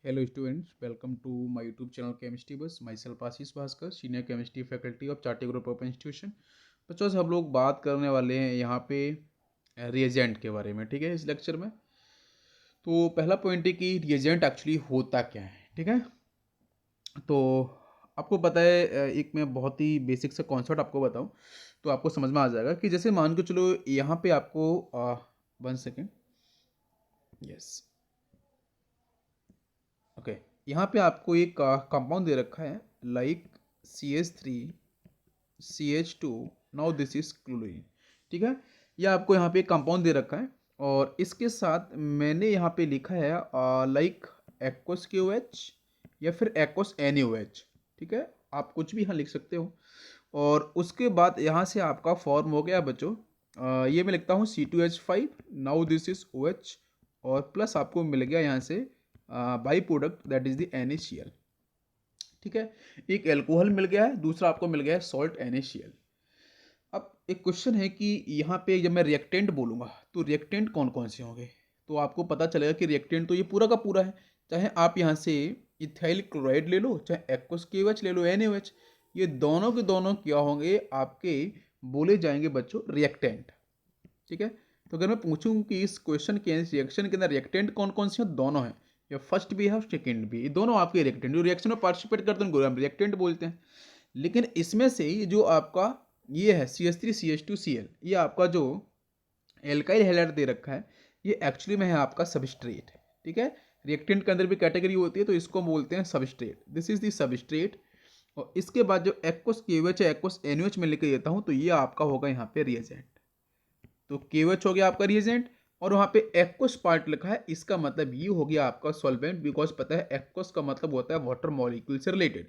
Hello students, welcome to my YouTube channel Chemistry Bus. Myself Ashish Bhaskar, senior chemistry faculty of Charti group of institution. बच्चों हम लोग बात करने वाले हैं यहाँ पे रिएजेंट के बारे में, ठीक है। इस लेक्चर में तो पहला पॉइंट है कि रिएजेंट एक्चुअली होता क्या है, ठीक है। तो आपको पता है, एक मैं बहुत ही बेसिक सा कॉन्सेप्ट आपको बताऊँ तो आपको समझ में आ जाएगा कि जैसे मान के चलो यहाँ पे आपको 1 सेकेंड, यस, ओके, यहाँ पे आपको एक कंपाउंड दे रखा है like CH3CH2। Now this is chlorine, ठीक है। यह आपको यहाँ पे एक कंपाउंड दे रखा है और इसके साथ मैंने यहाँ पे लिखा है लाइक एक्वस KOH या फिर एक्वस NaOH, ठीक है। आप कुछ भी यहाँ लिख सकते हो। और उसके बाद यहाँ से आपका फॉर्म हो गया बच्चों, ये मैं लिखता हूँ C2H5। Now this is OH और प्लस आपको मिल गया यहाँ से by product that is the NaCl, ठीक है। एक एल्कोहल मिल गया है, दूसरा आपको मिल गया है सॉल्ट NaCl। अब एक क्वेश्चन है कि यहाँ पे जब मैं रिएक्टेंट बोलूँगा तो रिएक्टेंट कौन कौन से होंगे, तो आपको पता चलेगा कि रिएक्टेंट तो ये पूरा का पूरा है। चाहे आप यहाँ से इथाइल क्लोराइड ले लो, चाहे एक्वस KOH ले लो, NaOH, ये दोनों के दोनों क्या होंगे, आपके बोले जाएंगे बच्चों रिएक्टेंट, ठीक है। तो अगर मैं पूछूं कि इस क्वेश्चन के रिएक्शन के अंदर रिएक्टेंट कौन कौन से हैं, दोनों हैं, या फर्स्ट भी है और सेकेंड भी, ये दोनों आपके रिएक्टेंट जो रिएक्शन में पार्टिसिपेट करते हैं उनको हम रिएक्टेंट बोलते हैं। लेकिन इसमें से जो आपका ये है CH3CH2Cl, ये आपका जो एल्काइल हैलाइड दे रखा है, ये एक्चुअली में है आपका सबस्ट्रेट, ठीक है। रिएक्टेंट के अंदर भी कैटेगरी होती है तो इसको बोलते हैं substrate, this is the substrate. और इसके बाद जो एक्वस KOH या एक्वस NaOH में लेकर देता हूँ तो ये आपका होगा यहाँ पे रिएजेंट। तो KOH हो गया आपका रिएजेंट और वहाँ पे एक्वस पार्ट लिखा है, इसका मतलब ये हो गया आपका सॉल्वेंट, बिकॉज पता है एक्वस का मतलब होता है वाटर मॉलिक्यूल से रिलेटेड।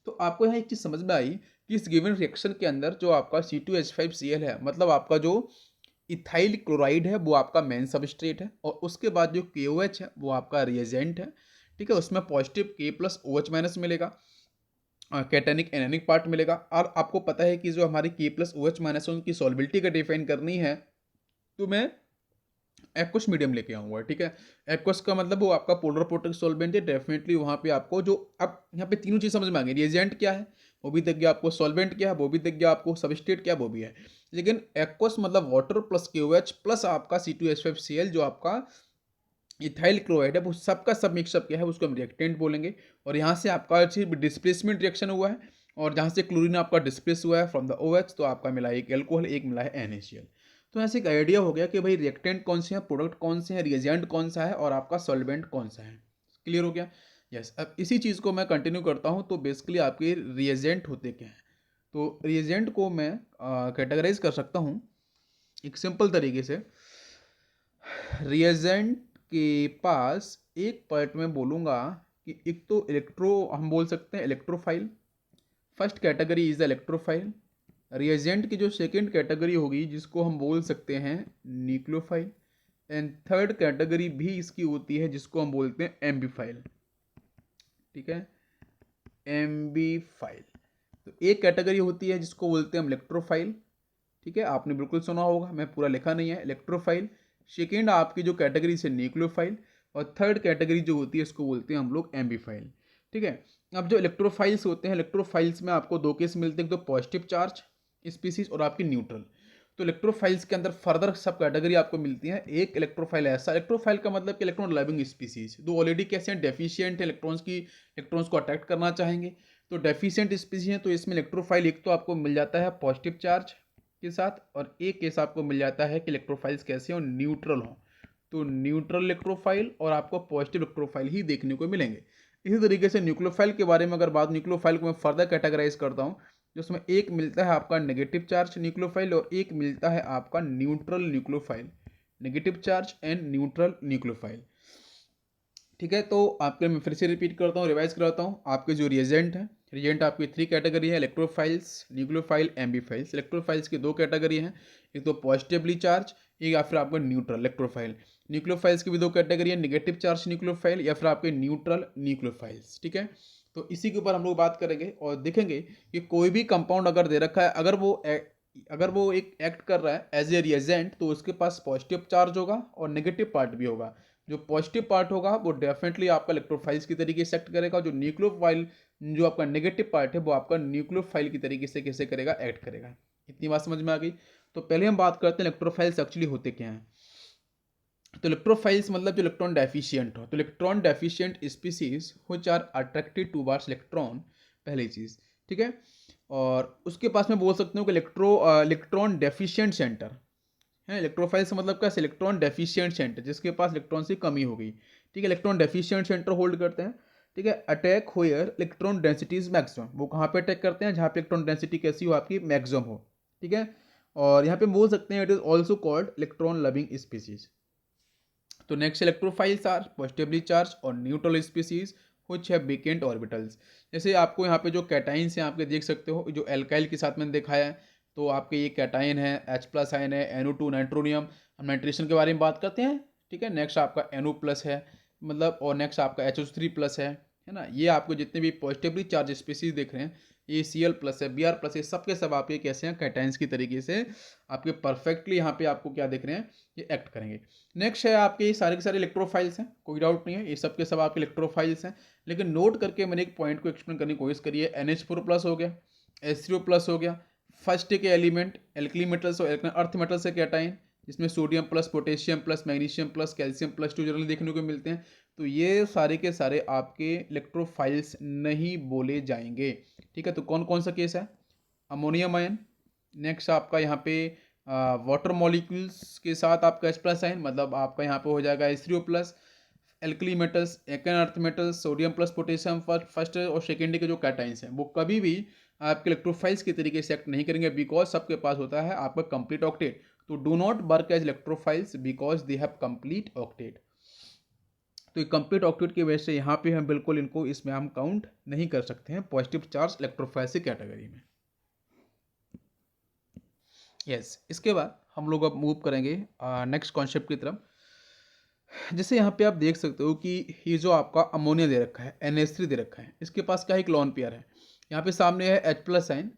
तो आपको यहाँ एक चीज़ समझ में आई कि इस गिवन रिएक्शन के अंदर जो आपका C2H5Cl है, मतलब आपका जो इथाइल क्लोराइड है वो आपका मेन सबस्ट्रेट है और उसके बाद जो KOH है वो आपका रिएजेंट है, ठीक है। उसमें पॉजिटिव K+OH- मिलेगा, कैटेनिक एनानिक पार्ट मिलेगा। और आपको पता है कि जो हमारी K+OH- उनकी सॉल्बिलिटी का डिफाइन करनी है तो मैं एक्वस मीडियम लेके आऊँगा, ठीक है। एक्वस का मतलब वो आपका पोलर प्रोटेक्ट सॉल्वेंट है, डेफिनेटली वहाँ पे आपको जो अब यहाँ पे तीनों चीज़ समझ में आ गई, रिएजेंट क्या है वो भी दिख गया आपको, सॉल्वेंट क्या है वो भी दिख गया आपको, सबस्ट्रेट क्या है वो भी है। लेकिन एक्वस मतलब वाटर प्लस KOH प्लस आपका C2H5Cl जो आपका इथाइल क्लोराइड है, वो सबका सब मिक्सअप क्या है उसको हम रिएक्टेंट बोलेंगे। और यहाँ से आपका सिर्फ डिस्प्लेसमेंट रिएक्शन हुआ है और जहाँ से क्लोरीन आपका डिस्प्लेस हुआ है फ्रॉम द OH, तो आपका मिला है एक एल्कोहल, एक मिला है NaCl। तो ऐसे एक आइडिया हो गया कि भाई रिएक्टेंट कौन से हैं, प्रोडक्ट कौन से हैं, रिएजेंट कौन सा है और आपका सॉल्वेंट कौन सा है। क्लियर हो गया? यस। अब इसी चीज़ को मैं कंटिन्यू करता हूँ। तो बेसिकली आपके रिएजेंट होते क्या हैं, तो रिएजेंट को मैं कैटेगराइज कर सकता हूँ एक सिंपल तरीके से। रिएजेंट के पास एक पार्ट में बोलूँगा कि एक तो इलेक्ट्रो, हम बोल सकते हैं electrophile, first category is the electrophile. Reagent की जो सेकंड कैटेगरी होगी जिसको हम बोल सकते हैं न्यूक्लियोफाइल, एंड थर्ड कैटेगरी भी इसकी होती है जिसको हम बोलते हैं एम्बीफाइल, ठीक है, एम्बीफाइल। तो एक कैटेगरी होती है जिसको बोलते हैं हम इलेक्ट्रोफाइल, ठीक है, आपने बिल्कुल सुना होगा, मैं पूरा लिखा नहीं है, इलेक्ट्रोफाइल। सेकेंड आपकी जो कैटेगरी से न्यूक्लियोफाइल और थर्ड कैटेगरी जो होती है इसको बोलते हैं हम लोग एम्बीफाइल, ठीक है। अब जो इलेक्ट्रोफाइल्स होते हैं, इलेक्ट्रोफाइल्स में आपको दो केस मिलते हैं, तो पॉजिटिव चार्ज स्पीसीज और आपकी न्यूट्रल। तो इलेक्ट्रोफाइल्स के अंदर फर्दर सब कैटेगरी आपको मिलती है। एक इलेक्ट्रोफाइल ऐसा, इलेक्ट्रोफाइल का मतलब कि इलेक्ट्रॉन लविंग स्पीसीज, दो ऑलरेडी कैसे हैं, डेफिशिएंट है, इलेक्ट्रॉन्स को अट्रैक्ट करना चाहेंगे, तो डेफिशिएंट स्पीसीज है। तो इसमें इलेक्ट्रोफाइल एक तो आपको मिल जाता है पॉजिटिव चार्ज के साथ, और एक केस आपको मिल जाता है कि इलेक्ट्रोफाइल्स कैसे हो, न्यूट्रल हो। तो न्यूट्रल इलेक्ट्रोफाइल और आपको पॉजिटिव इलेक्ट्रोफाइल ही देखने को मिलेंगे। इसी तरीके से न्यूक्लियोफाइल के बारे में अगर बात, न्यूक्लियोफाइल को मैं फर्दर कैटेगराइज करता हूँ, जिसमें एक मिलता है आपका नेगेटिव चार्ज न्यूक्लियोफाइल और एक मिलता है आपका neutral nucleophile, negative charge and neutral nucleophile, ठीक है। तो आपके मैं फिर से रिपीट करता हूँ, रिवाइज कराता हूँ। आपके जो रिएजेंट है, रिएजेंट आपकी थ्री कैटेगरी है, इलेक्ट्रोफाइल्स, न्यूक्लियोफाइल, एम्बीफाइल्स। इलेक्ट्रोफाइल्स की दो कैटेगरी हैं, एक तो पॉजिटिवली चार्ज, एक या फिर आपका न्यूट्रल इलेक्ट्रोफाइल। न्यूक्लियोफाइल्स की भी दो कैटेगरी है, निगेटिव चार्ज न्यूक्लियोफाइल या फिर आपके न्यूट्रल न्यूक्लियोफाइल्स, ठीक है। तो इसी के ऊपर हम लोग बात करेंगे और देखेंगे कि कोई भी कंपाउंड अगर दे रखा है, अगर वो एक एक्ट कर रहा है एज ए रिएजेंट, तो उसके पास पॉजिटिव चार्ज होगा और नेगेटिव पार्ट भी होगा। जो पॉजिटिव पार्ट होगा वो डेफिनेटली आपका इलेक्ट्रोफाइल्स की तरीके से एक्ट करेगा, जो न्यूक्लियोफाइल जो आपका नेगेटिव पार्ट है वो आपका न्यूक्लियोफाइल की तरीके से कैसे करेगा, एक्ट करेगा। इतनी बात समझ में आ गई। तो पहले हम बात करते हैं इलेक्ट्रोफाइल्स एक्चुअली होते क्या हैं। तो इलेक्ट्रोफाइल्स मतलब जो इलेक्ट्रॉन डेफिशिएंट हो, तो electron deficient species which are attracted towards electron, पहली चीज, ठीक है। और उसके पास मैं बोल सकता हूँ कि इलेक्ट्रॉन डेफिशिएंट सेंटर है। इलेक्ट्रोफाइल से मतलब क्या, इलेक्ट्रॉन डेफिशिएंट सेंटर, जिसके पास इलेक्ट्रॉन की कमी हो गई, ठीक है, इलेक्ट्रॉन डेफिशिएंट सेंटर होल्ड करते हैं, ठीक है। Attack होयर electron density is maximum, वो कहाँ पे अटैक करते हैं, जहाँ पे इलेक्ट्रॉन डेंसिटी कैसी हो आपकी, मैक्सिमम हो, ठीक है। और यहाँ पे बोल सकते हैं it is also called electron loving species. तो next electrophiles are positively charge और neutral species which have vacant orbitals. जैसे आपको यहाँ पे जो कैटाइंस हैं आपके देख सकते हो, जो एल्काइल के साथ मैंने दिखाया है, तो आपके ये कैटाइन है, H+ आयन है, NO2 नाइट्रोनियम। हम नाइट्रेशन के बारे में बात करते हैं, ठीक है। नेक्स्ट आपका NO+ है, मतलब, और नेक्स्ट आपका HO3+ है ना। ये आपको जितने भी पॉजिटिवली चार्ज स्पीसीज देख रहे हैं, ये Cl+ है, Br+ है, सब के सब आपके कैसे हैं, कैटाइंस की तरीके से आपके परफेक्टली यहाँ पे आपको क्या दिख रहे हैं, ये एक्ट करेंगे। नेक्स्ट है आपके सारे के सारे इलेक्ट्रोफाइल्स हैं, कोई डाउट नहीं है, ये सब के सब आपके इलेक्ट्रोफाइल्स हैं। लेकिन नोट करके मैंने एक पॉइंट को एक्सप्लेन करने की कोशिश करी है। NH4+ हो गया, H3O+ हो गया, फर्स्ट के एलिमेंट एल्कली मेटल्स और अर्थ मेटल से कैटाइन, जिसमें सोडियम+, पोटेशियम+, मैग्नीशियम+, कैल्शियम+2 जनरली देखने को मिलते हैं। तो ये सारे के सारे आपके इलेक्ट्रोफाइल्स नहीं बोले जाएंगे, ठीक है। तो कौन कौन सा केस है, अमोनियम आयन, नेक्स्ट आपका यहाँ पे वाटर मॉलिक्यूल्स के साथ आपका H+ आयन, मतलब आपका यहाँ पे हो जाएगा H3O+, एल्कली मेटल्स, एकन earth metals, sodium+, potassium, first और सेकेंडरी के जो कैटाइंस हैं वो कभी भी आपके इलेक्ट्रोफाइल्स के तरीके से एक्ट नहीं करेंगे, बिकॉज सबके पास होता है आपका कंप्लीट ऑक्टेट। तो do not work as electrophiles because they have complete octet. तो ये कंप्लीट ऑक्टेट की वजह से यहाँ पे हम बिल्कुल इनको इसमें हम काउंट नहीं कर सकते हैं पॉजिटिव चार्ज इलेक्ट्रोफाइल्स की कैटेगरी में। यस, इसके बाद हम लोग अब मूव करेंगे नेक्स्ट कॉन्सेप्ट की तरफ। जैसे यहाँ पे आप देख सकते हो कि ये जो आपका अमोनिया दे रखा है, NH3 दे रखा है, इसके पास क्या है, एक लोन पेयर है। यहाँ पे सामने है H+ आयन,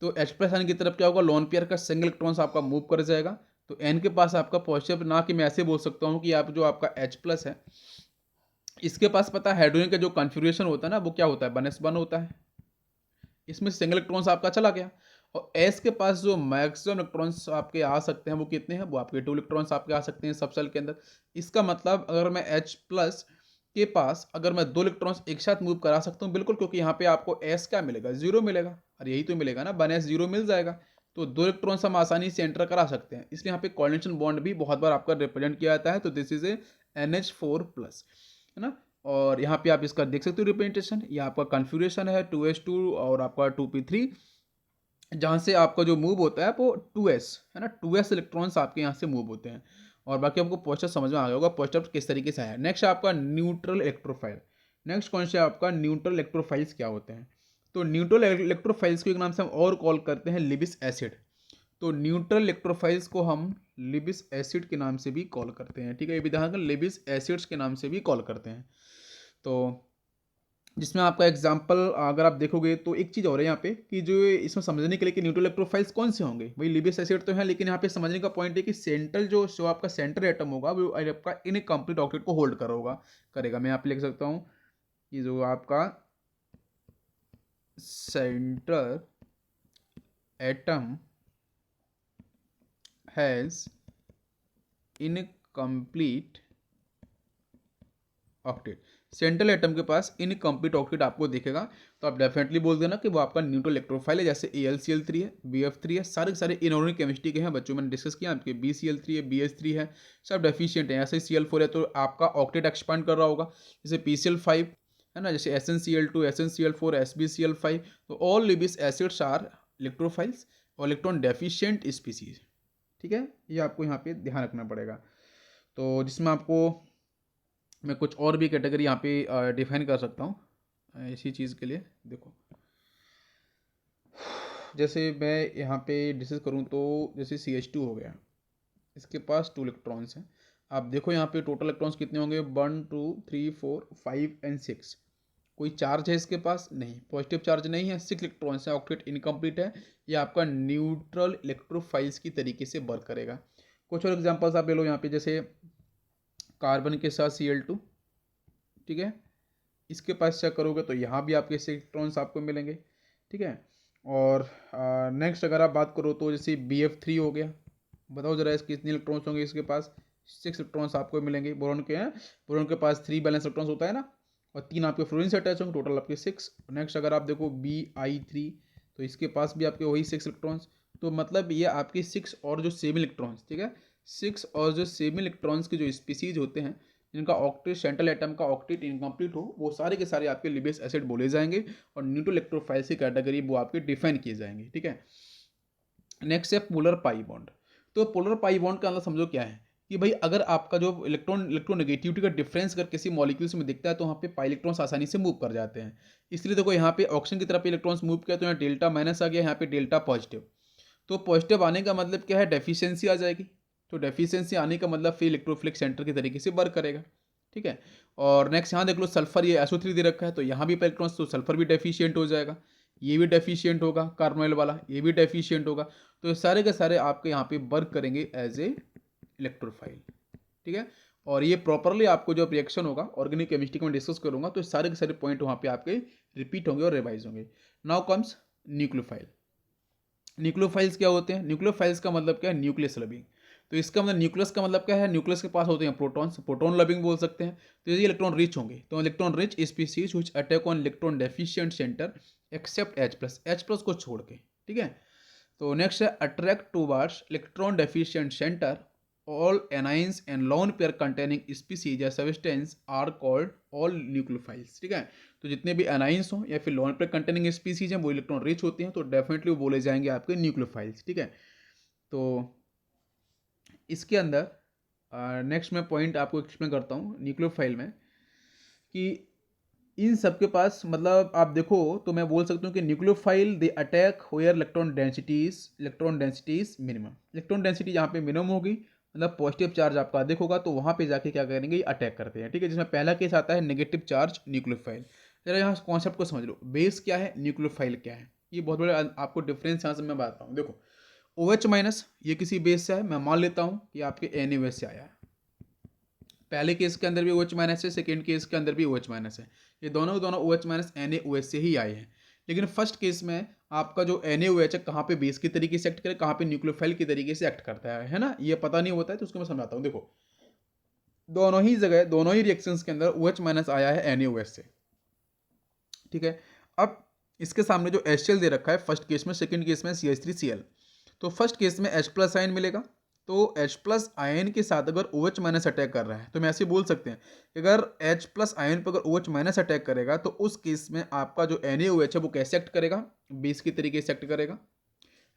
तो H+ आयन की तरफ क्या होगा, लोन पेयर का सिंगल इलेक्ट्रॉन आपका मूव कर जाएगा। तो N के पास आपका पॉजिटिव, ना कि मैं ऐसे बोल सकता हूँ कि आप जो आपका H+ है, इसके पास पता है हाइड्रोजन का जो कॉन्फ़िगरेशन होता है ना, वो क्या होता है, 1s1 होता है। इसमें सिंगल इलेक्ट्रॉन्स आपका चला गया। और एस के पास जो मैक्सिमम इलेक्ट्रॉन्स आपके आ सकते हैं वो कितने हैं, वो आपके 2 इलेक्ट्रॉन्स आपके आ सकते हैं सब सेल के अंदर। इसका मतलब अगर मैं H+ के पास अगर मैं 2 इलेक्ट्रॉन्स एक साथ मूव करा सकता हूँ, बिल्कुल, क्योंकि यहाँ पे आपको एस क्या मिलेगा, 0 मिलेगा। और यही तो मिलेगा ना, 1s 0 मिल जाएगा। तो 2 इलेक्ट्रॉन्स हम आसानी से एंटर करा सकते हैं, इसलिए यहाँ पे कोऑर्डिनेशन बॉन्ड भी बहुत बार आपका रिप्रेजेंट किया जाता है। तो दिस इज ए NH4+, है ना। और यहाँ पे आप इसका देख सकते हो रिप्रेजेंटेशन, ये आपका कॉन्फ़िगरेशन है 2s2 और आपका 2p3, जहाँ से आपका जो मूव होता है वो 2s है ना, 2s इलेक्ट्रॉन्स आपके यहाँ से मूव होते हैं। और बाकी आपको पोस्टर समझ में आ गया होगा पोस्टर किस तरीके से आया। नेक्स्ट आपका न्यूट्रल इलेक्ट्रोफाइल। नेक्स्ट कौन से आपका न्यूट्रल इलेक्ट्रोफाइल्स क्या होते हैं। तो न्यूट्रल इलेक्ट्रोफाइल्स को एक नाम से हम और कॉल करते हैं लिबिस एसिड। तो न्यूट्रल इलेक्ट्रोफाइल्स को हम लिबिस एसिड के नाम से भी कॉल करते हैं, ठीक है। ये भी ध्यान रखना, लिबिस एसिड्स के नाम से भी कॉल करते हैं। तो जिसमें आपका एग्जाम्पल अगर आप देखोगे तो एक चीज़ और है यहाँ पे कि जो इसमें समझने के लिए कि न्यूट्रल इलेक्ट्रोफाइल्स कौन से होंगे, वही लिबिस एसिड तो है, लेकिन यहाँ पे समझने का पॉइंट है कि सेंट्रल जो आपका सेंटर एटम होगा वो आपका इनकम्प्लीट ऑक्टेट को होल्ड करेगा। मैं यहाँ पे लिख सकता हूँ कि जो आपका centre atom has incomplete octet, central atom के पास इनकम्प्लीट ऑक्टेट आपको दिखेगा, तो आप डेफिनेटली बोल देना कि वो आपका न्यूट्रल इलेक्ट्रोफाइल है। जैसे AlCl3 है, BF3 है, सारे सारे इनऑर्गेनिक केमिस्ट्री के हैं बच्चों, मैंने डिस्कस किया। आपके BCl3 है, BH3 है, सब डेफिशिएंट है। ऐसे ही Cl4 है तो आपका ऑक्टेट एक्सपांड कर रहा होगा, जैसे PCl5 है ना, जैसे SnCl2, SnCl4, SbCl5। तो ऑल लिबिस एसिड्स आर इलेक्ट्रोफाइल्स और इलेक्ट्रॉन डेफिशिएंट स्पीसीज, ठीक है। ये आपको यहाँ पे ध्यान रखना पड़ेगा। तो जिसमें आपको मैं कुछ और भी कैटेगरी यहाँ पे डिफाइन कर सकता हूँ इसी चीज़ के लिए। देखो, जैसे मैं यहाँ पे डिस्कस करूँ तो जैसे CH2 हो गया, इसके पास 2 इलेक्ट्रॉन्स हैं। आप देखो यहाँ पे टोटल इलेक्ट्रॉन्स कितने होंगे, 1 2 3 4 5 एंड 6। कोई चार्ज है इसके पास, नहीं, पॉजिटिव चार्ज नहीं है, 6 इलेक्ट्रॉन्स है, ऑक्टेट इनकम्प्लीट है। ये आपका न्यूट्रल इलेक्ट्रोफाइल्स की तरीके से वर्क करेगा। कुछ और एग्जांपल्स आप ले लो यहाँ पे, जैसे कार्बन के साथ Cl2, ठीक है। इसके पास चेक करोगे तो यहाँ भी आपके 6 इलेक्ट्रॉन्स आपको मिलेंगे, ठीक है। और नेक्स्ट अगर आप बात करो तो जैसे Bf3 हो गया, बताओ जरा इसके कितने इलेक्ट्रॉन्स होंगे, इसके पास 6 इलेक्ट्रॉन्स आपको मिलेंगे। बोरॉन के हैं, बोरॉन के पास 3 बैलेंस इलेक्ट्रॉन्स होता है ना, और 3 आपके फ्लोरीन से अटैच होंगे, टोटल आपके 6। नेक्स्ट अगर आप देखो Bi3, तो इसके पास भी आपके वही 6 इलेक्ट्रॉन्स, तो मतलब ये आपके 6 और जो सेम इलेक्ट्रॉन्स, ठीक है, 6 और जो सेम इलेक्ट्रॉन्स के जो स्पीसीज होते हैं जिनका ऑक्टेट सेंट्रल एटम का ऑक्टेट इनकम्प्लीट हो, वो सारे के सारे आपके लिबेस एसिड बोले जाएंगे, और न्यूट्रल इलेक्ट्रोफाइल्स की कैटेगरी वो आपके डिफाइन किए जाएंगे, ठीक है। नेक्स्ट है पोलर पाई बॉन्ड। तो पोलर पाई बॉन्ड का अंदर समझो क्या है कि भाई अगर आपका जो इलेक्ट्रोनेगेटिविटी का डिफरेंस अगर किसी मॉलिक्यूल्स में दिखता है तो वहाँ पे पाई इलेक्ट्रॉन्स आसानी से मूव कर जाते हैं। इसलिए देखो यहाँ पे ऑक्सीजन की तरफ इलेक्ट्रॉन्स मूव किया तो यहाँ डेल्टा माइनस आ गया, यहाँ पे डेल्टा पॉजिटिव। तो पॉजिटिव आने का मतलब क्या है, डेफिशिएंसी आ जाएगी। तो डेफिशिएंसी आने का मतलब फिर इलेक्ट्रोफिलिक सेंटर की तरीके से वर्क करेगा, ठीक है। और नेक्स्ट यहाँ देख लो सल्फर, ये SO3 दे रखा है, तो यहाँ भी इलेक्ट्रॉन्स, तो सल्फर भी डेफिशिएंट हो जाएगा, ये भी डेफिशिएंट होगा, कार्बोनिल वाला ये भी डेफिशिएंट होगा। तो ये सारे के सारे आपके यहाँ पे वर्क करेंगे एज ए इलेक्ट्रोफाइल, ठीक है। और ये प्रॉपरली आपको जो रिएक्शन होगा ऑर्गेनिक केमिस्ट्री में डिस्कस करूंगा, तो सारे के सारे पॉइंट वहाँ पे आपके रिपीट होंगे और रिवाइज होंगे। Now comes nucleophile. न्यूक्लियोफाइल्स क्या होते हैं, न्यूक्लियोफाइल्स का मतलब क्या है, न्यूक्लियस लविंग। तो इसका मतलब न्यूक्लियस का मतलब क्या है, न्यूक्लियस के पास होते हैं प्रोटॉन्स, प्रोटॉन लविंग बोल सकते हैं। तो ये इलेक्ट्रॉन रिच होंगे, तो electron rich species which attack on electron deficient centre accept H+ को छोड़ के, ठीक है। तो नेक्स्ट है attract towards electron deficient centre all anions and lone pair containing species या substance are called all nucleophiles, ठीक है। तो जितने भी एनाइंस हों या फिर लोन पेयर कंटेनिंग स्पीसीज हैं वो इलेक्ट्रॉन रिच होती हैं, तो डेफिनेटली वो बोले जाएंगे आपके न्यूक्लियोफाइल्स, ठीक है। तो इसके अंदर नेक्स्ट मैं पॉइंट आपको एक्सप्लेन करता हूँ न्यूक्लियोफाइल में कि इन सब के पास मतलब आप देखो तो मैं बोल सकता हूँ कि nucleophile they attack होयर electron densities minimum. Electron density जहाँ पे मिनिमम होगी, मतलब पॉजिटिव चार्ज आपका अधिक होगा, तो वहाँ पे जाके क्या करेंगे, ये अटैक करते हैं, ठीक है। जिसमें पहला केस आता है नेगेटिव चार्ज न्यूक्लियोफाइल। जरा यहाँ कॉन्सेप्ट को समझ लो, बेस क्या है, न्यूक्लियोफाइल क्या है, ये बहुत बड़ा आपको डिफरेंस यहाँ से मैं बताता हूँ। देखो OH- ये किसी बेस से है, मैं मान लेता हूँ कि आपके Na से आया है। पहले केस के अंदर भी OH- है, सेकेंड केस के अंदर भी OH- है, ये दोनों OH- NaOH से ही आए हैं। लेकिन फर्स्ट केस में आपका जो NaOH है कहाँ पे बेस की तरीके से एक्ट करे, कहाँ पे न्यूक्लियोफाइल की तरीके से एक्ट करता है ना, ये पता नहीं होता है, तो उसको मैं समझाता हूँ। देखो दोनों ही जगह दोनों ही रिएक्शंस के अंदर OH- आया है NaOH से, ठीक है। अब इसके सामने जो HCl दे रखा है फर्स्ट केस में, सेकेंड केस में CH3Cl। तो फर्स्ट केस में H+ आयन मिलेगा, तो H+ आयन के साथ अगर OH- अटैक कर रहा है तो हम ऐसे बोल सकते हैं कि अगर H+ आयन पर अगर OH- अटैक करेगा तो उस केस में आपका जो NaOH है वो कैसे एक्ट करेगा, बेस की तरीके से एक्ट करेगा।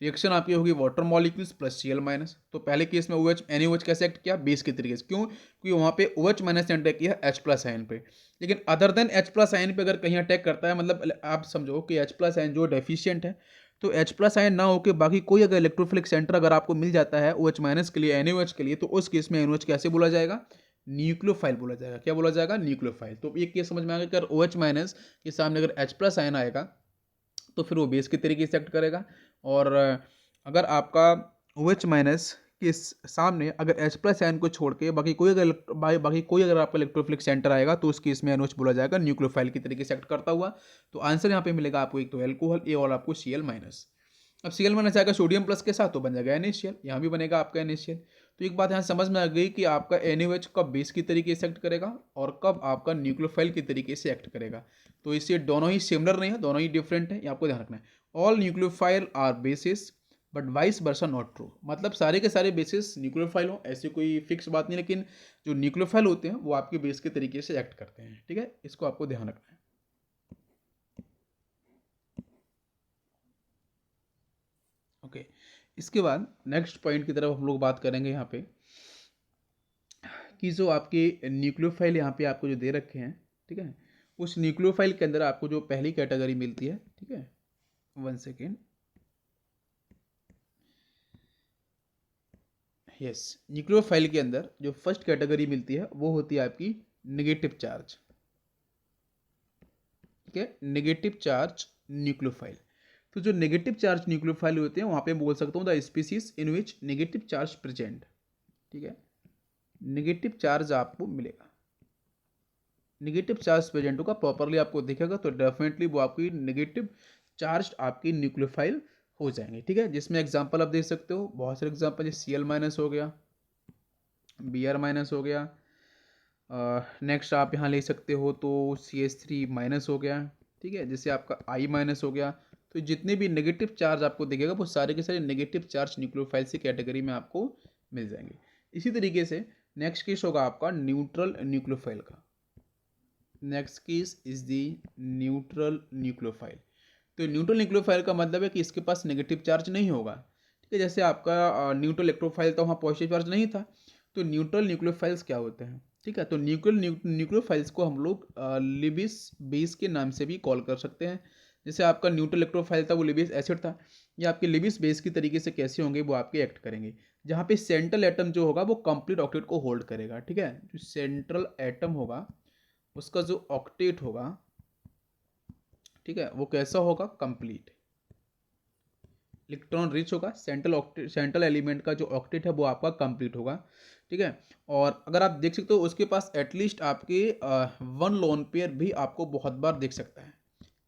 रिएक्शन आपकी होगी वाटर मॉलिक्यूल्स प्लस Cl-। तो पहले केस में OH NaOH कैसे एक्ट किया, बेस के तरीके से, क्यों, क्योंकि वहाँ पे OH- ने अटैक किया H+ आयन पे। लेकिन अदर देन H+ आयन पे अगर कहीं अटैक करता है, मतलब आप समझो कि H+ आयन जो डेफिशिएंट है, तो H+ आयन ना होकर बाकी कोई अगर इलेक्ट्रोफिलिक सेंटर अगर आपको मिल जाता है OH- के लिए, NaOH के लिए, तो उस केस में NaOH कैसे बोला जाएगा, न्यूक्लियोफाइल बोला जाएगा। क्या बोला जाएगा, न्यूक्लियोफाइल। तो एक केस समझ में आ गया कि अगर OH- के सामने अगर H+ आयन आएगा तो फिर वो बेस के तरीके से एक्ट करेगा। और अगर आपका OH- के सामने अगर H+ आयन को छोड़ के बाकी कोई अगर आपका इलेक्ट्रोफिलिक सेंटर आएगा तो उस केस में NaOH बोला जाएगा न्यूक्लियोफाइल की तरीके से एक्ट करता हुआ। तो आंसर यहाँ पे मिलेगा आपको एक तो एल्कोहल, ए और आपको Cl-। अब Cl- आएगा सोडियम प्लस के साथ तो बन जाएगा NaCl, यहाँ भी बनेगा आपका NaCl। तो एक बात यहाँ समझ में आ गई कि आपका NaOH कब बेस की तरीके से एक्ट करेगा और कब आपका न्यूक्लियोफाइल की तरीके से एक्ट करेगा। तो इससे दोनों ही सिमिलर नहीं है, दोनों ही डिफरेंट है, ये आपको ध्यान रखना है। All nucleophile are bases but vice versa not true. मतलब सारे के सारे बेसिस न्यूक्लियोफाइल हो ऐसी कोई फिक्स बात नहीं, लेकिन जो न्यूक्लियोफाइल होते हैं वो आपके बेस के तरीके से एक्ट करते हैं, ठीक है। इसको आपको ध्यान रखना है। ओके, इसके बाद नेक्स्ट पॉइंट की तरफ हम लोग बात करेंगे यहाँ पे कि जो आपके न्यूक्लियोफाइल यहाँ पे आपको जो दे रखे हैं, ठीक है, उस न्यूक्लियोफाइल के अंदर आपको जो पहली कैटेगरी मिलती है, ठीक है, 1 सेकेंड, यस, न्यूक्लियोफाइल के अंदर जो फर्स्ट कैटेगरी मिलती है वो होती है आपकी नेगेटिव चार्ज, ठीक है, नेगेटिव चार्ज न्यूक्लियोफाइल। तो जो नेगेटिव चार्ज न्यूक्लियोफाइल होते हैं वहाँ पे बोल सकता हूँ the species in which negative charge present, ठीक है, नेगेटिव चार्ज आपको मिलेगा, नेगेटिव चार्ज प्रेजेंट होगा, प्रॉपरली आपको दिखेगा, तो डेफिनेटली वो आपकी नेगेटिव चार्ज आपकी न्यूक्लियोफाइल हो जाएंगे। ठीक है, जिसमें एग्जांपल आप देख सकते हो, बहुत सारे एग्जांपल, जैसे Cl माइनस हो गया, Br माइनस हो गया, नेक्स्ट आप यहाँ ले सकते हो तो CH3 माइनस हो गया। ठीक है, जैसे आपका I माइनस हो गया। तो जितने भी नेगेटिव चार्ज आपको दिखेगा वो सारे के सारे नेगेटिव चार्ज न्यूक्लियोफाइल की कैटेगरी में आपको मिल जाएंगे। इसी तरीके से नेक्स्ट केस होगा आपका न्यूट्रल न्यूक्लियोफाइल का। Next case is the neutral nucleophile. तो न्यूट्रल न्यूक्लियोफाइल का मतलब है कि इसके पास नेगेटिव चार्ज नहीं होगा। ठीक है, जैसे आपका न्यूट्रल इलेक्ट्रोफाइल था, वहाँ पॉजिटिव चार्ज नहीं था। तो न्यूट्रल न्यूक्लियोफाइल्स क्या होते हैं? ठीक है, तो न्यूक्लियोफाइल्स को हम लोग लिबिस बेस के नाम से भी कॉल कर सकते हैं। जैसे आपका न्यूट्रल इलेक्ट्रोफाइल था वो लिबिस एसिड था, या आपके लिबिस बेस की तरीके से कैसे होंगे वो आपके एक्ट करेंगे, जहाँ पे सेंट्रल एटम जो होगा वो कंप्लीट ऑक्टेट को होल्ड करेगा। ठीक है, जो सेंट्रल एटम होगा उसका जो ऑक्टेट होगा, ठीक है, वो कैसा होगा? कंप्लीट इलेक्ट्रॉन रिच होगा। सेंट्रल एलिमेंट का जो ऑक्टेट है वो आपका कंप्लीट होगा। ठीक है, और अगर आप देख सकते हो उसके पास एटलीस्ट आपके 1 लोन पेयर भी आपको बहुत बार दिख सकता है,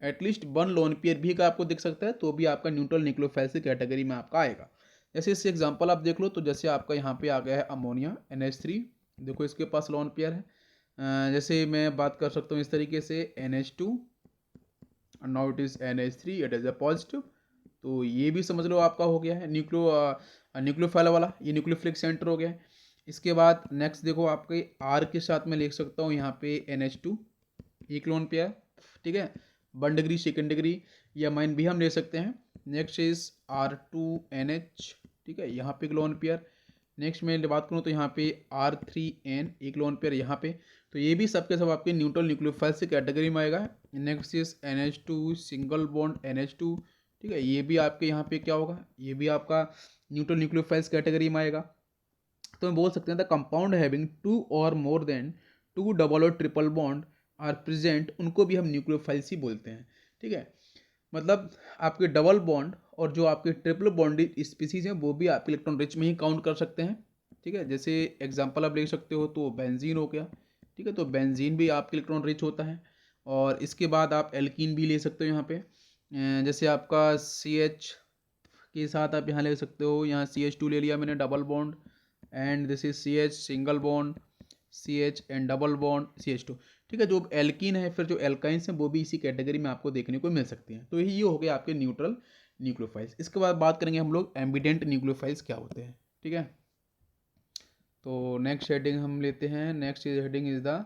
एटलीस्ट 1 लोन पेयर भी का आपको दिख सकता है, तो भी आपका न्यूट्रल न्यूक्लियोफाइल की कैटेगरी में आपका आएगा। जैसे इससे एग्जांपल आप देख लो, तो जैसे आपका यहाँ पे आ गया है अमोनिया NH3, देखो इसके पास लोन पेयर है। जैसे मैं बात कर सकता हूँ इस तरीके से NH2, now it is NH3, it is a positive. तो ये भी समझ लो आपका हो गया है न्यूक्लियोफाइल वाला, ये न्यूक्लियोफिलिक सेंटर हो गया है। इसके बाद नेक्स्ट देखो, आपके R के साथ में लिख सकता हूँ यहाँ पे NH2, एक लोन पेयर। ठीक है, 1 डिग्री, 2 डिग्री, या माइन भी हम ले सकते हैं। नेक्स्ट इज R2NH, ठीक है, यहाँ पे एक लोन पेयर। नेक्स्ट मैं बात करूँ तो यहाँ पे R3N, एक लोन पेयर यहाँ पे। तो ये भी सब के सब आपके न्यूट्रल न्यूक्लियोफाइल से कैटेगरी में आएगा। Next is NH2 single bond NH2, ठीक है, ये भी आपके यहाँ पे क्या होगा? ये भी आपका न्यूट्रल न्यूक्लियोफाइल्स कैटेगरी में आएगा। तो हम बोल सकते हैं द कंपाउंड हैविंग 2 और मोर देन 2 डबल और ट्रिपल बॉन्ड आर प्रेजेंट, उनको भी हम न्यूक्लियोफाइल्स ही बोलते हैं। ठीक है, मतलब आपके डबल बॉन्ड और जो आपके ट्रिपल बॉन्डेड स्पीसीज हैं वो भी आप इलेक्ट्रॉन रिच में ही काउंट कर सकते हैं। ठीक है, जैसे एग्जांपल आप ले सकते हो तो बेंजीन हो गया। ठीक है, तो बेंजीन भी आपके इलेक्ट्रॉन रिच होता है। और इसके बाद आप एल्कीन भी ले सकते हो यहाँ पे, जैसे आपका CH के साथ आप यहाँ ले सकते हो, यहाँ CH2 ले लिया मैंने double bond, and this is CH single bond, CH and double bond CH2। ठीक है, जो एल्कीन है, फिर जो एल्काइंस हैं वो भी इसी कैटेगरी में आपको देखने को मिल सकती हैं। तो ये हो गया आपके न्यूट्रल न्यूक्लियोफाइल्स। इसके बाद बात करेंगे हम लोग एम्बिडेंट न्यूक्लियोफाइल्स क्या होते हैं। ठीक है, तो नेक्स्ट हेडिंग हम लेते हैं, next heading is the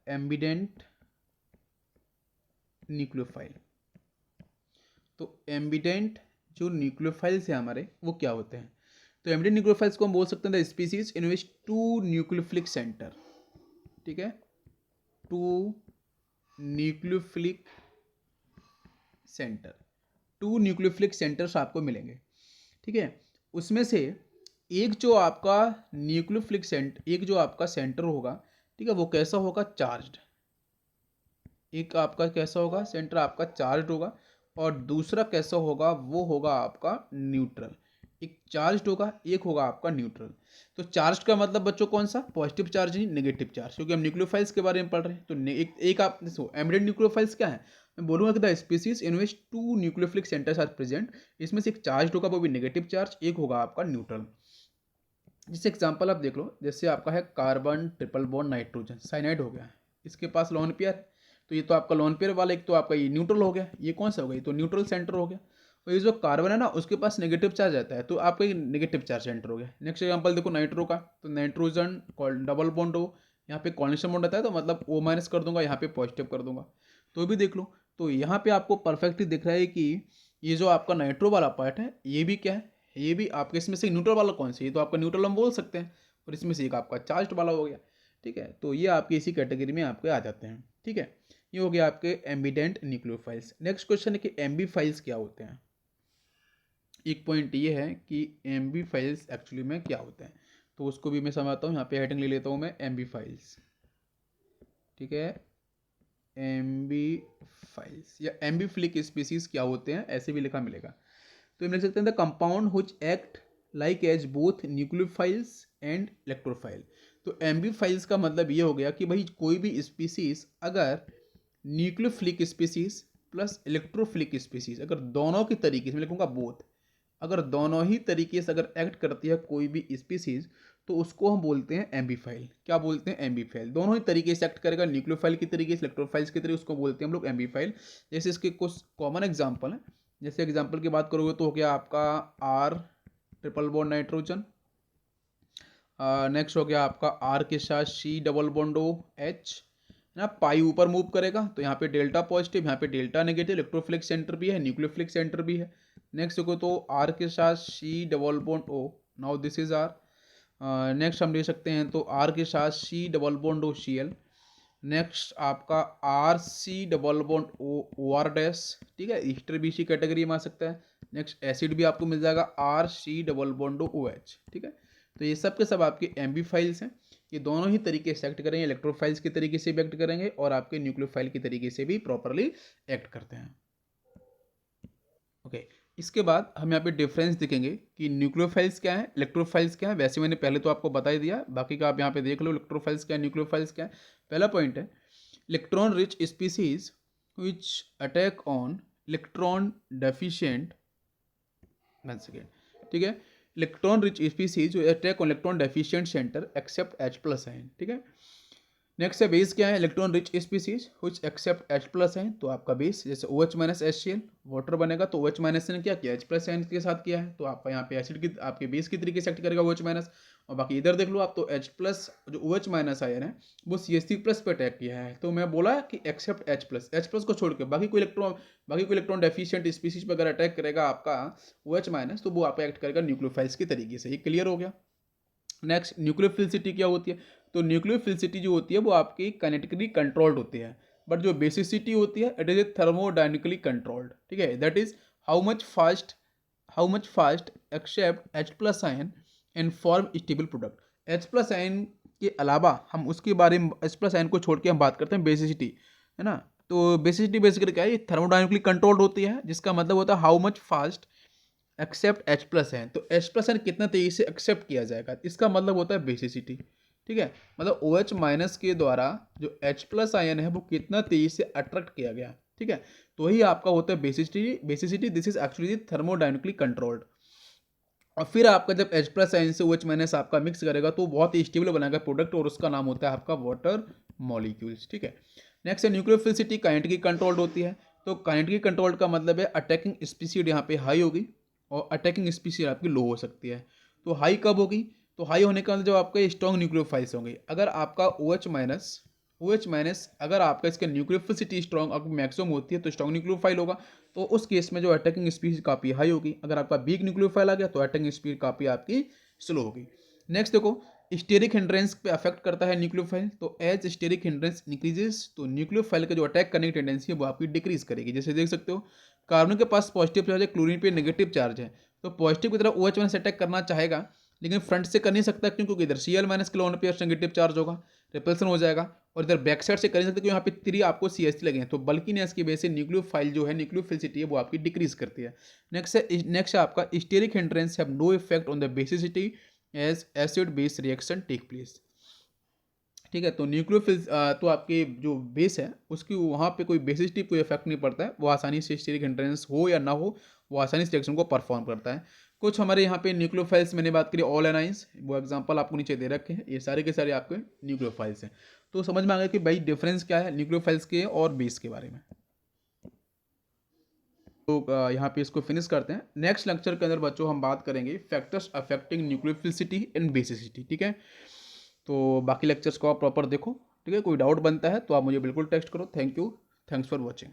ambient nucleophile. तो एम्बिडेंट जो न्यूक्लियोफाइल्स हैं हमारे, वो क्या होते हैं? तो एम्बिडेंट न्यूक्लियोफाइल्स को हम बोल सकते हैं the species in which 2 nucleophilic centre, ठीक है, 2 न्यूक्लियोफिलिक सेंटर, 2 न्यूक्लियोफिलिक सेंटर्स आपको मिलेंगे। ठीक है, उसमें से एक जो आपका न्यूक्लियोफिलिक सेंटर, एक जो आपका सेंटर होगा, ठीक है, वो कैसा होगा? चार्ज्ड। एक आपका कैसा होगा? सेंटर आपका चार्ज्ड होगा। और दूसरा कैसा होगा? वो होगा आपका न्यूट्रल। एक चार्ज्ड होगा, एक होगा आपका न्यूट्रल। तो चार्ज का मतलब बच्चों कौन सा? पॉजिटिव चार्ज नहीं, नेगेटिव चार्ज, क्योंकि हम न्यूक्लियोफाइल्स के बारे में पढ़ रहे हैं। तो एक आप देखो, एम्बिडेंट न्यूक्लियोफाइल्स क्या है? मैं बोलूँगा कि the species in which 2 nucleophilic centres are present, इसमें से एक चार्ज होगा, वो भी नेगेटिव चार्ज, एक होगा आपका न्यूट्रल। जैसे एग्जांपल आप देख लो, जैसे आपका है carbon triple bond nitrogen, cyanide हो गया, इसके पास लोन पेयर है। तो ये तो आपका लोन पेयर वाला, एक तो आपका ये न्यूट्रल हो गया, ये कौन सा हो गया? ये तो न्यूट्रल सेंटर हो गया। और ये जो कार्बन है ना, उसके पास नेगेटिव चार्ज आता है, तो आपका ये नेगेटिव चार्ज सेंटर हो गया। नेक्स्ट एग्जांपल देखो नाइट्रो का, तो नाइट्रोजन डबल बॉन्ड हो, यहाँ पे कॉन्वेक्शन बॉन्ड आता है, तो मतलब O माइनस कर दूंगा, यहाँ पे पॉजिटिव कर दूंगा, तो भी देख लो। तो यहाँ पे आपको परफेक्टली दिख रहा है कि ये जो आपका नाइट्रो वाला पार्ट है, ये भी क्या है? ये भी आपके इसमें से न्यूट्रल वाला कौन सा? ये तो आपका न्यूट्रल हम बोल सकते हैं, और इसमें से एक आपका चार्ज वाला हो गया। ठीक है, तो ये आपकी इसी कैटेगरी में आपके आ जाते हैं। ठीक है, ये हो गया आपके एम्बिडेंट न्यूक्लियोफाइल्स। नेक्स्ट क्वेश्चन है कि एम्बीफाइल्स क्या होते हैं। एक पॉइंट ये है कि एम्बीफाइल्स एक्चुअली में क्या होते हैं, तो उसको भी मैं समझाता हूँ। यहाँ पे हेडिंग ले लेता हूँ मैं, एम्बीफाइल्स। ठीक है, एम्बीफाइल्स या एम्बीफिलिक स्पीसीज क्या होते हैं, ऐसे भी लिखा मिलेगा। तो हम लिख सकते हैं the compound which act like as both nucleophiles and electrophile. तो एम्बीफाइल्स का मतलब ये हो गया कि भाई कोई भी स्पीसीज अगर nucleophilic species plus electrophilic species अगर दोनों के तरीके से, मैं लिखूंगा बोथ, अगर दोनों ही तरीके से अगर एक्ट करती है कोई भी स्पीसीज, तो उसको हम बोलते हैं एम्बीफाइल। क्या बोलते हैं? एम्बीफाइल। दोनों ही तरीके से एक्ट करेगा, न्यूक्लियोफाइल की तरीके से, इलेक्ट्रोफाइल्स की तरीके, उसको बोलते हैं हम लोग एम्बीफाइल। जैसे इसके कुछ कॉमन एग्जाम्पल हैं। जैसे एग्जाम्पल की बात करोगे तो हो गया आपका R triple bond nitrogen, next हो गया आपका आर के साथ C double bond O H, ना पाई ऊपर मूव करेगा तो यहाँ पे डेल्टा पॉजिटिव, यहाँ पे डेल्टा नेगेटिव, इलेक्ट्रोफिलिक सेंटर भी है, न्यूक्लियोफिलिक सेंटर भी है। नेक्स्ट देखो तो आर के साथ C double bond O, now this is R. Next हम ले सकते हैं तो आर के साथ C double bond O C L. Next आपका R C double bond O O R dash, ठीक है, ईस्टर भी इसी कैटेगरी में आ सकता है। नेक्स्ट एसिड भी आपको मिल जाएगा R C double bond O H, ठीक है। तो ये सब के सब आपके एम्बीफाइल्स हैं। ये दोनों ही तरीके से एक्ट करेंगे, इलेक्ट्रोफाइल्स के तरीके से भी एक्ट करेंगे और आपके न्यूक्लियोफाइल के तरीके से भी प्रॉपरली एक्ट करते हैं। ओके, इसके बाद हम यहाँ पे डिफरेंस देखेंगे कि न्यूक्लियोफाइल्स क्या है, इलेक्ट्रोफाइल्स क्या है। वैसे मैंने पहले तो आपको बता ही दिया, बाकी का आप यहाँ पे देख लो, इलेक्ट्रोफाइल्स क्या है, न्यूक्लियोफाइल्स क्या है। पहला पॉइंट है electron rich species which attack on electron deficient, one second, ठीक है, इलेक्ट्रॉन रिच स्पीसीज जो attack on electron deficient centre accept H plus ion, ठीक है। नेक्स्ट है बेस क्या है, electron rich species which accept H plus ion. तो आपका बेस जैसे OH माइनस HCl वाटर बनेगा तो OH माइनस ने क्या किया, H प्लस आयन के साथ किया है, तो आपका यहाँ पे एसिड की आपके बेस की तरीके से एक्ट करेगा OH माइनस। और बाकी इधर देख लो आप तो H प्लस जो OH माइनस आयन है वो CH3 प्लस पे अटैक किया है। तो मैं बोला कि एक्सेप्ट H प्लस को छोड़ के बाकी कोई इलेक्ट्रॉन डेफिशिएंट स्पीसीज पर अगर अटैक करेगा आपका OH माइनस, तो वो आप एक्ट करेगा न्यूक्लियोफाइल्स के तरीके से। ये क्लियर हो गया। नेक्स्ट न्यूक्लियोफिलिसिटी क्या होती है, तो न्यूक्लियोफिलिसिटी जो होती है वो आपकी काइनेटिकली कंट्रोल्ड होती है, बट जो बेसिसिटी होती है it is a thermodynamically controlled, ठीक है। That is how much fast accept H plus ion and form stable product. H plus ion के अलावा हम उसके बारे में H प्लस आयन को छोड़ के हम बात करते हैं बेसिसिटी, है ना। तो बेसिसिटी बेसिकली क्या है, ये थर्मोडायनेमिकली कंट्रोल्ड होती है, जिसका मतलब होता है how much fast accept H plus ion. तो H प्लस आयन कितना तेजी से एक्सेप्ट किया जाएगा, इसका मतलब होता है बेसिसिटी, ठीक है। मतलब OH माइनस के द्वारा जो H प्लस आयन है वो कितना तेजी से अट्रैक्ट किया गया, ठीक है। तो वही आपका होता है basicity. This is actually thermodynamically controlled. और फिर आपका जब H प्लस आयन से OH माइनस आपका मिक्स करेगा तो बहुत ही स्टेबल बनाएगा प्रोडक्ट, और उसका नाम होता है आपका वाटर मॉलिक्यूल्स, ठीक है। नेक्स्ट है न्यूक्लियोफिलिसिटी काइनेटिकली कंट्रोल्ड होती है। तो काइनेटिकली कंट्रोल्ड का मतलब है अटैकिंग स्पीसीड यहाँ पे हाई होगी और अटैकिंग स्पीसीड आपकी लो हो सकती है। तो हाई कब होगी, तो हाई होने का मतलब जब आपके स्ट्रॉन्ग न्यूक्लियोफाइल्स होंगे। अगर आपका OH माइनस अगर आपका इसका न्यूक्लियोफिलिसिटी स्ट्रॉन्ग अगर मैक्सिमम होती है तो स्ट्रॉन्ग न्यूक्लियोफाइल होगा, तो उस केस में जो अटैकिंग स्पीड काफ़ी हाई होगी। अगर आपका वीक न्यूक्लियोफाइल आ गया तो अटैकिंग स्पीड काफ़ी आपकी स्लो होगी। नेक्स्ट देखो स्टेरिक हिंड्रेंस पे अफेक्ट करता है न्यूक्लियोफाइल। तो एज स्टेरिक हिंड्रेंस इंक्रीजेस तो न्यूक्लियोफाइल का जो अटैक करने की टेंडेंसी है वो आपकी डिक्रीज करेगी। जैसे देख सकते हो कार्बन के पास पॉजिटिव चार्ज है, क्लोरीन पे नेगेटिव चार्ज है, तो पॉजिटिव की तरफ OH माइनस अटैक करना चाहेगा लेकिन फ्रंट से कर नहीं सकता, क्यों, क्योंकि इधर Cl माइनस के लोन पे नेगेटिव चार्ज होगा, रिपल्सन हो जाएगा। और इधर बैक साइड से कर नहीं सकते क्योंकि यहाँ पे 3 आपको CH3 लगे हैं, तो बल्कीनेस की वजह से न्यूक्लियोफाइल जो है न्यूक्लियोफिलिसिटी है वो आपकी डिक्रीज करती है। नेक्स्ट है आपका steric hindrance have no effect on the basicity as acid base reaction take place, ठीक है। तो न्यूक्लियोफिल तो आपके जो बेस है उसकी वहाँ पे कोई बेसिसिटी कोई इफेक्ट नहीं पड़ता है, वो आसानी से स्टेरिक हिंड्रेंस हो या ना हो वो आसानी से रिएक्शन को परफॉर्म करता है। कुछ हमारे यहाँ पे न्यूक्लियोफाइल्स मैंने बात करी ऑल एनाइंस, वो एग्जांपल आपको नीचे दे रखे हैं, ये सारे के सारे आपके न्यूक्लियोफाइल्स हैं। तो समझ में आ गया कि भाई डिफरेंस क्या है न्यूक्लियोफाइल्स के और बेस के बारे में। तो यहाँ पे इसको फिनिश करते हैं। नेक्स्ट लेक्चर के अंदर बच्चों हम बात करेंगे factors affecting nucleophilicity and basicity, ठीक है। तो बाकी लेक्चर्स को आप प्रॉपर देखो, ठीक है। कोई डाउट बनता है तो आप मुझे बिल्कुल टेक्स्ट करो। Thank you, thanks for watching.